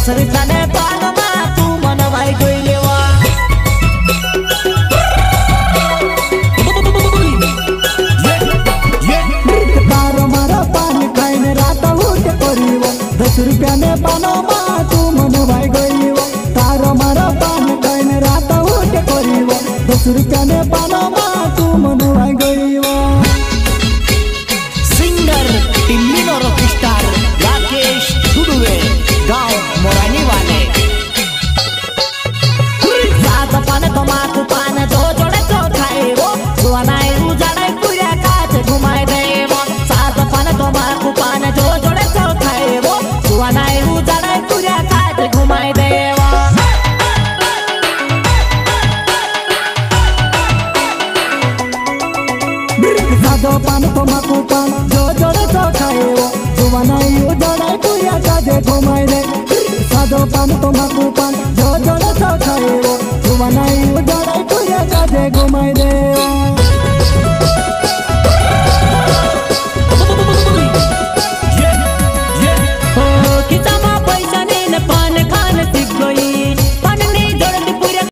दसरी जाने पानमा तू मन भाई गइलेवा तारो मारा पानी खाइने रात उठे परिव 10 रुपया ने पानमा तू मन भाई गइलेवा तारो मारा पानी खाइने रात उठे परिव 10 रुपया ने पानमा तू मन भाई गइलेवा सिंगर टिल्लीनो रॉकस्टार राकेश दुडुवे गांव मोरानी वाले सात पान तमाकू पान जो जोड़े तो खाए वो सुनाई उजाड़े कुड़िया काट घुमाए दे वो सात पान तमाकू पान जो जोड़े तो खाए वो सुनाई उजाड़े कुड़िया काट घुमाए दे वो सादो पान तमाकू पान जो जोड़े तो खाए वो सुनाई उजाड़े कुड़िया काट घुमाए दे सादो पान तमाकू